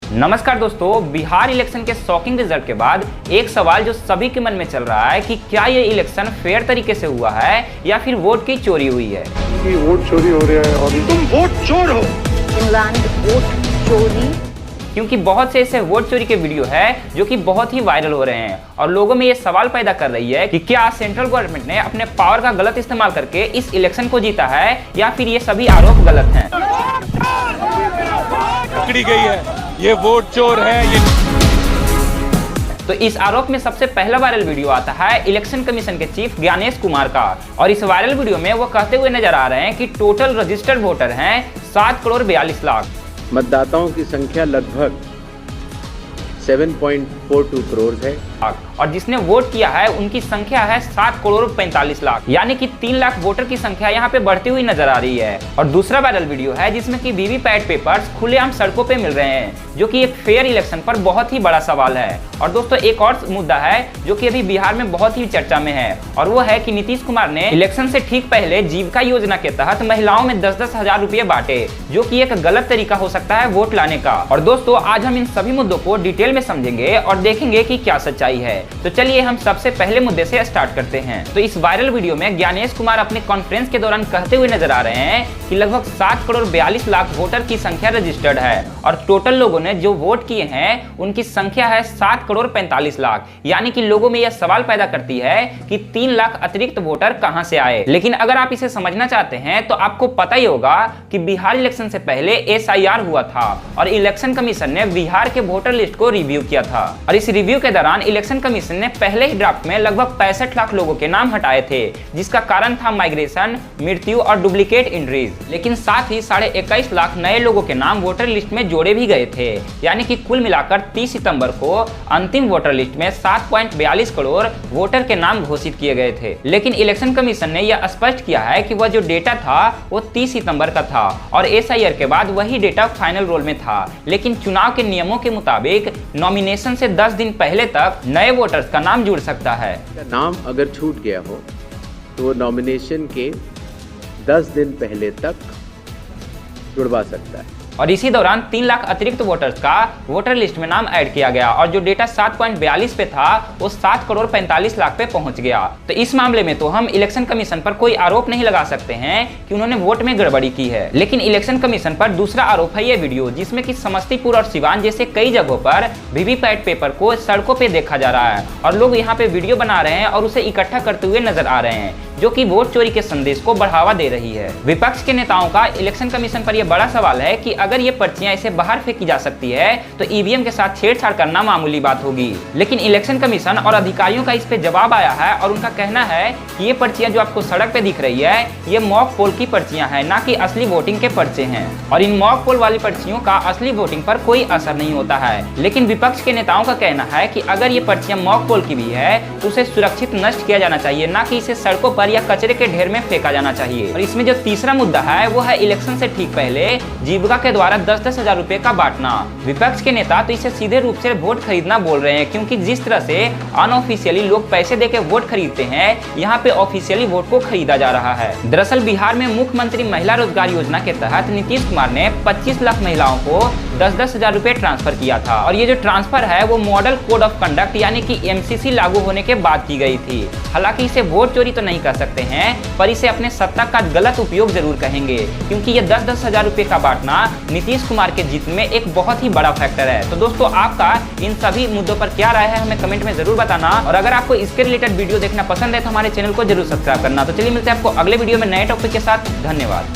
नमस्कार दोस्तों, बिहार इलेक्शन के शॉकिंग रिजल्ट के बाद एक सवाल जो सभी के मन में चल रहा है कि क्या ये इलेक्शन फेयर तरीके से हुआ है या फिर वोट की चोरी हुई है। वोट चोरी हो रहा है और तुम वोट चोर हो। इंग्लैंड वोट चोरी, क्योंकि बहुत से ऐसे वोट चोरी के वीडियो है जो कि बहुत ही वायरल हो रहे हैं और लोगों में ये सवाल पैदा कर रही है कि क्या सेंट्रल गवर्नमेंट ने अपने पावर का गलत इस्तेमाल करके इस इलेक्शन को जीता है या फिर ये सभी आरोप गलत हैं। पकड़ी गई है, ये वोट चोर है। ये तो इस आरोप में सबसे पहला वायरल वीडियो आता है इलेक्शन कमीशन के चीफ ज्ञानेश कुमार का, और इस वायरल वीडियो में वो कहते हुए नजर आ रहे हैं कि टोटल रजिस्टर्ड वोटर हैं 7 करोड़ 42 लाख। मतदाताओं की संख्या लगभग 7.42 करोड़ है और जिसने वोट किया है उनकी संख्या है 7 करोड़ 45 लाख, यानी कि 3 लाख वोटर की संख्या यहाँ पे बढ़ती हुई नजर आ रही है। और दूसरा वायरल वीडियो है जिसमें कि वीवीपैट पेपर्स खुलेआम सड़कों पे मिल रहे हैं, जो कि एक फेयर इलेक्शन पर बहुत ही बड़ा सवाल है। और दोस्तों एक और मुद्दा है जो कि अभी बिहार में बहुत ही चर्चा में है, और वो है कि नीतीश कुमार ने इलेक्शन से ठीक पहले जीविका योजना के तहत महिलाओं में 10-10 हजार रुपए बांटे, जो कि एक गलत तरीका हो सकता है वोट लाने का। और दोस्तों आज हम इन सभी मुद्दों को डिटेल में समझेंगे और देखेंगे कि क्या सच्चाई है। तो चलिए हम सबसे पहले मुद्दे से स्टार्ट करते हैं। तो इस वायरल वीडियो में ज्ञानेश कुमार अपने कॉन्फ्रेंस के दौरान कहते हुए नजर आ रहे हैं कि लगभग 7 करोड़ 42 लाख वोटर की संख्या रजिस्टर्ड है और टोटल लोगों ने जो वोट किए हैं उनकी संख्या है 7 करोड़ 45 लाख, यानी कि लोगों में यह सवाल पैदा करती है कि 3 लाख अतिरिक्त वोटर कहां से आए। लेकिन अगर आप इसे समझना चाहते हैं तो आपको पता ही होगा कि बिहार इलेक्शन से पहले SIR हुआ था और इलेक्शन कमीशन ने बिहार के वोटर लिस्ट को रिव्यू किया था, और इस रिव्यू के दौरान इलेक्शन कमीशन ने पहले ही ड्राफ्ट में लगभग 65 लाख लोगों के नाम हटाए थे, जिसका कारण था माइग्रेशन, मृत्यु और डुप्लीकेट एंट्रीज। लेकिन साथ ही 21.5 लाख नए लोगों के नाम वोटर लिस्ट में जोड़े भी गए थे, यानी कि कुल मिलाकर 30 सितंबर को अंतिम वोटर लिस्ट में 7.42 करोड़ वोटर के नाम घोषित किए गए थे। लेकिन इलेक्शन कमीशन ने यह स्पष्ट किया है कि वह जो डेटा था वो 30 सितंबर का था और SIR के बाद वही डेटा फाइनल रोल में था। लेकिन चुनाव के नियमों के मुताबिक नॉमिनेशन से 10 दिन पहले तक नए वोटर्स का नाम जुड़ सकता है। नाम अगर छूट गया हो तो वो नॉमिनेशन के 10 दिन पहले तक जुड़वा सकता है। और इसी दौरान 3 लाख अतिरिक्त वोटर्स का वोटर लिस्ट में नाम ऐड किया गया और जो डेटा 7.42 पे था वो 7 करोड़ 45 लाख पे पहुंच गया। तो इस मामले में तो हम इलेक्शन कमीशन पर कोई आरोप नहीं लगा सकते हैं कि उन्होंने वोट में गड़बड़ी की है। लेकिन इलेक्शन कमीशन पर दूसरा आरोप है ये वीडियो, जिसमें कि समस्तीपुर और सिवान जैसे कई जगहों पर वीवीपैट पेपर को सड़कों पे देखा जा रहा है और लोग यहाँ पे वीडियो बना रहे हैं और उसे इकट्ठा करते हुए नजर आ रहे हैं, जो कि वोट चोरी के संदेश को बढ़ावा दे रही है। विपक्ष के नेताओं का इलेक्शन कमीशन पर यह बड़ा सवाल है कि अगर ये पर्चियां इसे बाहर फेंकी जा सकती है तो EVM के साथ छेड़छाड़ करना मामूली बात होगी। लेकिन इलेक्शन कमीशन और अधिकारियों का इस पे जवाब आया है और उनका कहना है कि ये पर्चियां जो आपको सड़क पे दिख रही है ये मॉक पोल की पर्चियां हैं, ना कि असली वोटिंग के पर्चे हैं, और इन मॉक पोल वाली पर्चियों का असली वोटिंग पर कोई असर नहीं होता है। लेकिन विपक्ष के नेताओं का कहना है कि अगर ये पर्चियां मॉक पोल की भी है तो उसे सुरक्षित नष्ट किया जाना चाहिए, ना कि इसे सड़कों पर या कचरे के ढेर में फेंका जाना चाहिए। और इसमें जो तीसरा मुद्दा है वो है इलेक्शन से ठीक पहले जीविका के द्वारा 10-10 हजार रुपए का बांटना। विपक्ष के नेता तो इसे सीधे रूप से वोट खरीदना बोल रहे हैं, क्योंकि जिस तरह से अनऑफिशियली लोग पैसे देकर वोट खरीदते हैं, यहाँ पे ऑफिशियली वोट को खरीदा जा रहा है। दरअसल बिहार में मुख्यमंत्री महिला रोजगार योजना के तहत नीतीश कुमार ने 25 लाख महिलाओं को 10-10 हजार रुपए ट्रांसफर किया था, और ये जो ट्रांसफर है वो मॉडल कोड ऑफ कंडक्ट यानी कि MCC लागू होने के बाद की गई थी। हालांकि इसे वोट चोरी तो नहीं कह सकते हैं, पर इसे अपने सत्ता का गलत उपयोग जरूर कहेंगे, क्योंकि ये 10-10 हजार रुपए का बांटना नीतीश कुमार के जीत में एक बहुत ही बड़ा फैक्टर है। तो दोस्तों आपका इन सभी मुद्दों पर क्या राय है हमें कमेंट में जरूर बताना, और अगर आपको इसके रिलेटेड वीडियो देखना पसंद है तो हमारे चैनल को जरूर सब्सक्राइब करना। तो चलिए मिलते हैं आपको अगले वीडियो में नए टॉपिक के साथ। धन्यवाद।